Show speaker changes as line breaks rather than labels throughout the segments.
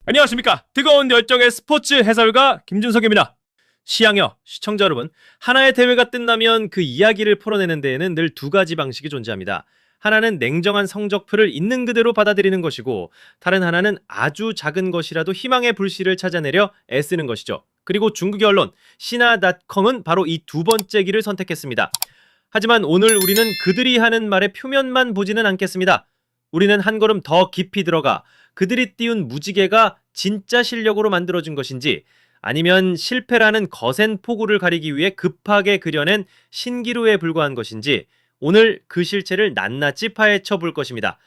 안녕하십니까. 뜨거운 열정의 스포츠 해설가 김준석입니다. 시향여 시청자 여러분, 하나의 대회가 끝나면 그 이야기를 풀어내는 데에는 늘 두 가지 방식이 존재합니다. 하나는 냉정한 성적표를 있는 그대로 받아들이는 것이고, 다른 하나는 아주 작은 것이라도 희망의 불씨를 찾아내려 애쓰는 것이죠. 그리고 중국의 언론 시나닷컴은 바로 이 두 번째 길을 선택했습니다. 하지만 오늘 우리는 그들이 하는 말의 표면만 보지는 않겠습니다. 우리는 한 걸음 더 깊이 들어가 그들이 띄운 무지개가 진짜 실력으로 만들어진 것인지, 아니면 실패라는 거센 폭우를 가리기 위해 급하게 그려낸 신기루에 불과한 것인지, 오늘 그 실체를 낱낱이 파헤쳐 볼 것입니다.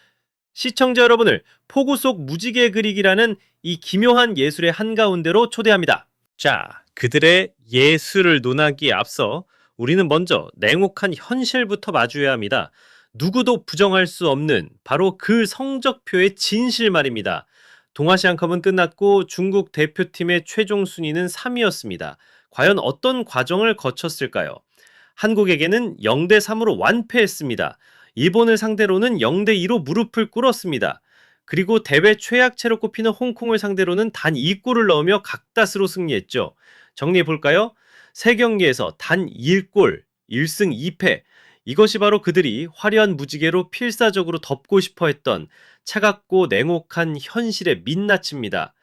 시청자 여러분을 폭우 속 무지개 그리기라는 이 기묘한 예술의 한가운데로 초대합니다. 자, 그들의 예술을 논하기에 앞서 우리는 먼저 냉혹한 현실부터 마주해야 합니다. 누구도 부정할 수 없는 바로 그 성적표의 진실 말입니다. 동아시안컵은 끝났고 중국 대표팀의 최종 순위는 3위였습니다. 과연 어떤 과정을 거쳤을까요? 한국에게는 0대3으로 완패했습니다. 일본을 상대로는 0대2로 무릎을 꿇었습니다. 그리고 대회 최약체로 꼽히는 홍콩을 상대로는 단 2골을 넣으며 각다스로 승리했죠. 정리해볼까요? 3경기에서 단 1골, 1승 2패. 이것이 바로 그들이 화려한 무지개로 필사적으로 덮고 싶어 했던 차갑고 냉혹한 현실의 민낯입니다.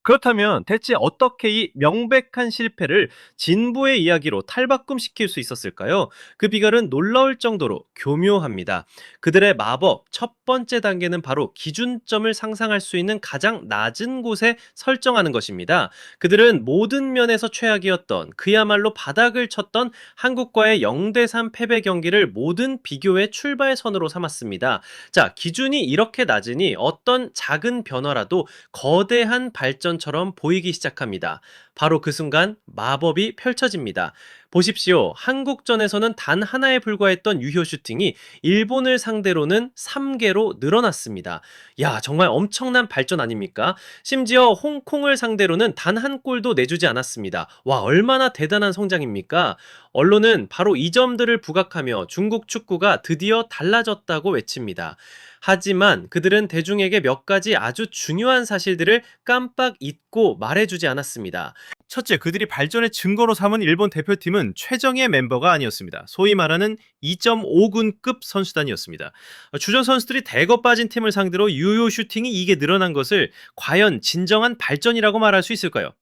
그렇다면 대체 어떻게 이 명백한 실패를 진보의 이야기로 탈바꿈시킬 수 있었을까요? 그 비결은 놀라울 정도로 교묘합니다. 그들의 마법 첫 번째 단계는 바로 기준점을 상상할 수 있는 가장 낮은 곳에 설정하는 것입니다. 그들은 모든 면에서 최악이었던, 그야말로 바닥을 쳤던 한국과의 0대3 패배 경기를 모든 비교의 출발선으로 삼았습니다. 자, 기준이 이렇게 낮으니 어떤 작은 변화라도 거대한 발전처럼 보이기 시작합니다. 바로 그 순간 마법이 펼쳐집니다. 보십시오. 한국전에서는 단 하나에 불과했던 유효 슈팅이 일본을 상대로는 3개로 늘어났습니다. 야, 정말 엄청난 발전 아닙니까? 심지어 홍콩을 상대로는 단 한 골도 내주지 않았습니다. 와, 얼마나 대단한 성장입니까? 언론은 바로 이 점들을 부각하며 중국 축구가 드디어 달라졌다고 외칩니다. 하지만 그들은 대중에게 몇 가지 아주 중요한 사실들을 깜빡 잊고 말해주지 않았습니다. 첫째, 그들이 발전의 증거로 삼은 일본 대표팀은 최정예 멤버가 아니었습니다. 소위 말하는 2.5군급 선수단이었습니다. 주전 선수들이 대거 빠진 팀을 상대로 유효 슈팅이 이게 늘어난 것을 과연 진정한 발전이라고 말할 수 있을까요?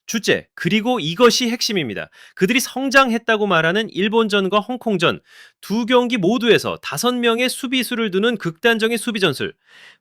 주제, 그리고 이것이 핵심입니다. 그들이 성장했다고 말하는 일본전과 홍콩전, 두 경기 모두에서 5명의 수비수를 두는 극단적인 수비 전술,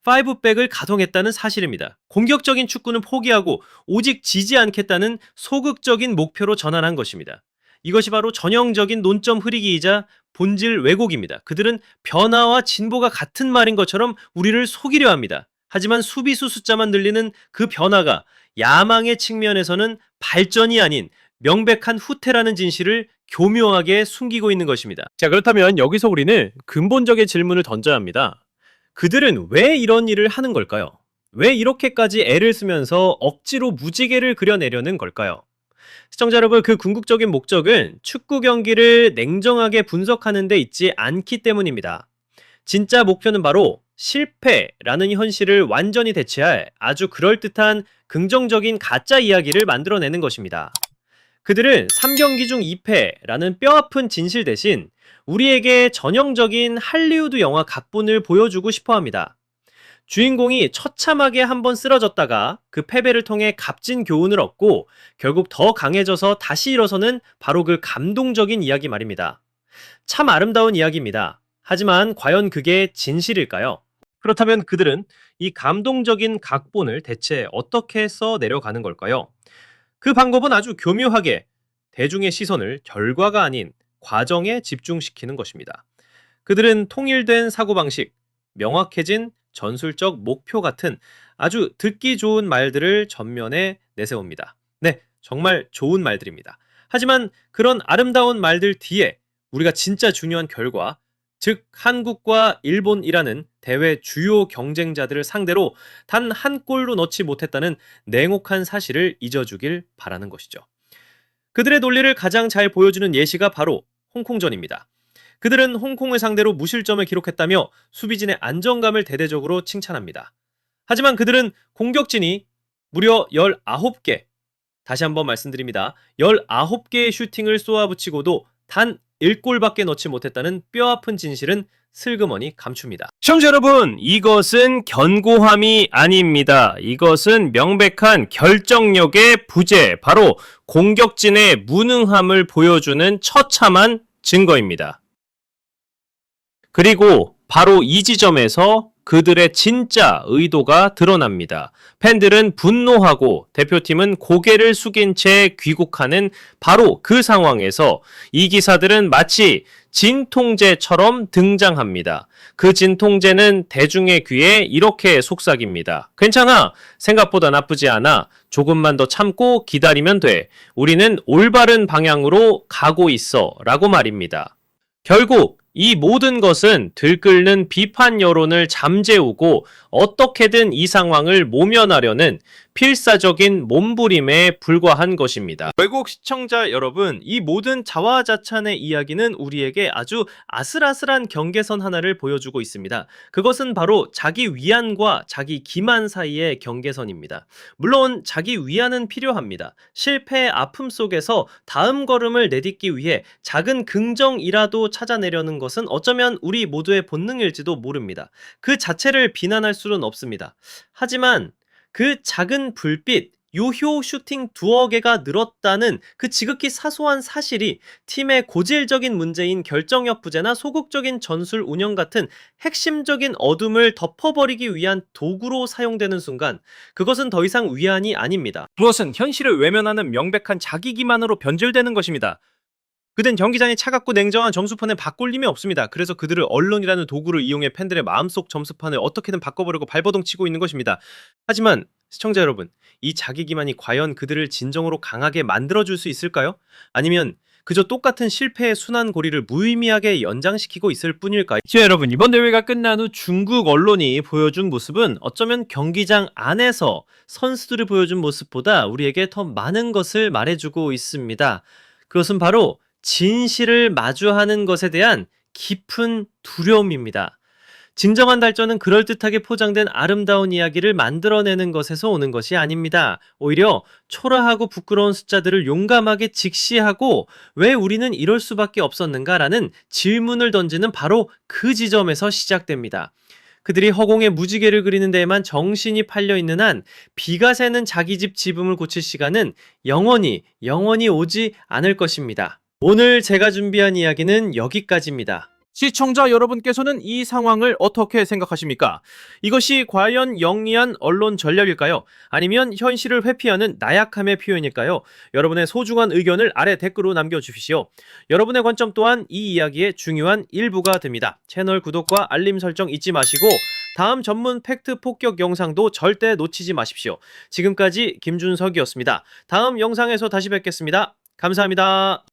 5백을 가동했다는 사실입니다. 공격적인 축구는 포기하고 오직 지지 않겠다는 소극적인 목표로 전환한 것입니다. 이것이 바로 전형적인 논점 흐리기이자 본질 왜곡입니다. 그들은 변화와 진보가 같은 말인 것처럼 우리를 속이려 합니다. 하지만 수비수 숫자만 늘리는 그 변화가 야망의 측면에서는 발전이 아닌 명백한 후퇴라는 진실을 교묘하게 숨기고 있는 것입니다. 자, 그렇다면 여기서 우리는 근본적인 질문을 던져야 합니다. 그들은 왜 이런 일을 하는 걸까요? 왜 이렇게까지 애를 쓰면서 억지로 무지개를 그려내려는 걸까요? 시청자 여러분, 그 궁극적인 목적은 축구 경기를 냉정하게 분석하는 데 있지 않기 때문입니다. 진짜 목표는 바로 실패라는 현실을 완전히 대체할 아주 그럴듯한 긍정적인 가짜 이야기를 만들어내는 것입니다. 그들은 3경기 중 2패라는 뼈아픈 진실 대신 우리에게 전형적인 할리우드 영화 각본을 보여주고 싶어 합니다. 주인공이 처참하게 한번 쓰러졌다가 그 패배를 통해 값진 교훈을 얻고 결국 더 강해져서 다시 일어서는 바로 그 감동적인 이야기 말입니다. 참 아름다운 이야기입니다. 하지만 과연 그게 진실일까요? 그렇다면 그들은 이 감동적인 각본을 대체 어떻게 써 내려가는 걸까요? 그 방법은 아주 교묘하게 대중의 시선을 결과가 아닌 과정에 집중시키는 것입니다. 그들은 통일된 사고방식, 명확해진 전술적 목표 같은 아주 듣기 좋은 말들을 전면에 내세웁니다. 네, 정말 좋은 말들입니다. 하지만 그런 아름다운 말들 뒤에 우리가 진짜 중요한 결과, 즉 한국과 일본이라는 대회 주요 경쟁자들을 상대로 단 한 골도 넣지 못했다는 냉혹한 사실을 잊어주길 바라는 것이죠. 그들의 논리를 가장 잘 보여주는 예시가 바로 홍콩전입니다. 그들은 홍콩을 상대로 무실점을 기록했다며 수비진의 안정감을 대대적으로 칭찬합니다. 하지만 그들은 공격진이 무려 19개. 다시 한번 말씀드립니다. 19개의 슈팅을 쏘아붙이고도 단 1골밖에 넣지 못했다는 뼈아픈 진실은 슬그머니 감춥니다. 시청자 여러분, 이것은 견고함이 아닙니다. 이것은 명백한 결정력의 부재, 바로 공격진의 무능함을 보여주는 처참한 증거입니다. 그리고 바로 이 지점에서 그들의 진짜 의도가 드러납니다. 팬들은 분노하고 대표팀은 고개를 숙인 채 귀국하는 바로 그 상황에서 이 기사들은 마치 진통제처럼 등장합니다. 그 진통제는 대중의 귀에 이렇게 속삭입니다. 괜찮아. 생각보다 나쁘지 않아. 조금만 더 참고 기다리면 돼. 우리는 올바른 방향으로 가고 있어. 라고 말입니다. 결국 이 모든 것은 들끓는 비판 여론을 잠재우고 어떻게든 이 상황을 모면하려는 필사적인 몸부림에 불과한 것입니다. 결국 시청자 여러분, 이 모든 자화자찬의 이야기는 우리에게 아주 아슬아슬한 경계선 하나를 보여주고 있습니다. 그것은 바로 자기 위안과 자기 기만 사이의 경계선입니다. 물론 자기 위안은 필요합니다. 실패의 아픔 속에서 다음 걸음을 내딛기 위해 작은 긍정이라도 찾아내려는 것은 어쩌면 우리 모두의 본능일지도 모릅니다. 그 자체를 비난할 수는 없습니다. 하지만 그 작은 불빛, 요효 슈팅 두어 개가 늘었다는 그 지극히 사소한 사실이 팀의 고질적인 문제인 결정력 부재나 소극적인 전술 운영 같은 핵심적인 어둠을 덮어버리기 위한 도구로 사용되는 순간 그것은 더 이상 위안이 아닙니다. 그것은 현실을 외면하는 명백한 자기 기만으로 변질되는 것입니다. 그땐 경기장이 차갑고 냉정한 점수판에 바꿀 힘이 없습니다. 그래서 그들을 언론이라는 도구를 이용해 팬들의 마음속 점수판을 어떻게든 바꿔보려고 발버둥 치고 있는 것입니다. 하지만 시청자 여러분, 이 자기 기만이 과연 그들을 진정으로 강하게 만들어줄 수 있을까요? 아니면 그저 똑같은 실패의 순환고리를 무의미하게 연장시키고 있을 뿐일까요? 여러분, 이번 대회가 끝난 후 중국 언론이 보여준 모습은 어쩌면 경기장 안에서 선수들이 보여준 모습보다 우리에게 더 많은 것을 말해주고 있습니다. 그것은 바로 진실을 마주하는 것에 대한 깊은 두려움입니다. 진정한 발전은 그럴듯하게 포장된 아름다운 이야기를 만들어내는 것에서 오는 것이 아닙니다. 오히려 초라하고 부끄러운 숫자들을 용감하게 직시하고 왜 우리는 이럴 수밖에 없었는가라는 질문을 던지는 바로 그 지점에서 시작됩니다. 그들이 허공에 무지개를 그리는 데에만 정신이 팔려있는 한 비가 새는 자기 집 지붕을 고칠 시간은 영원히 오지 않을 것입니다. 오늘 제가 준비한 이야기는 여기까지입니다. 시청자 여러분께서는 이 상황을 어떻게 생각하십니까? 이것이 과연 영리한 언론 전략일까요? 아니면 현실을 회피하는 나약함의 표현일까요? 여러분의 소중한 의견을 아래 댓글로 남겨주십시오. 여러분의 관점 또한 이 이야기의 중요한 일부가 됩니다. 채널 구독과 알림 설정 잊지 마시고 다음 전문 팩트 폭격 영상도 절대 놓치지 마십시오. 지금까지 김준석이었습니다. 다음 영상에서 다시 뵙겠습니다. 감사합니다.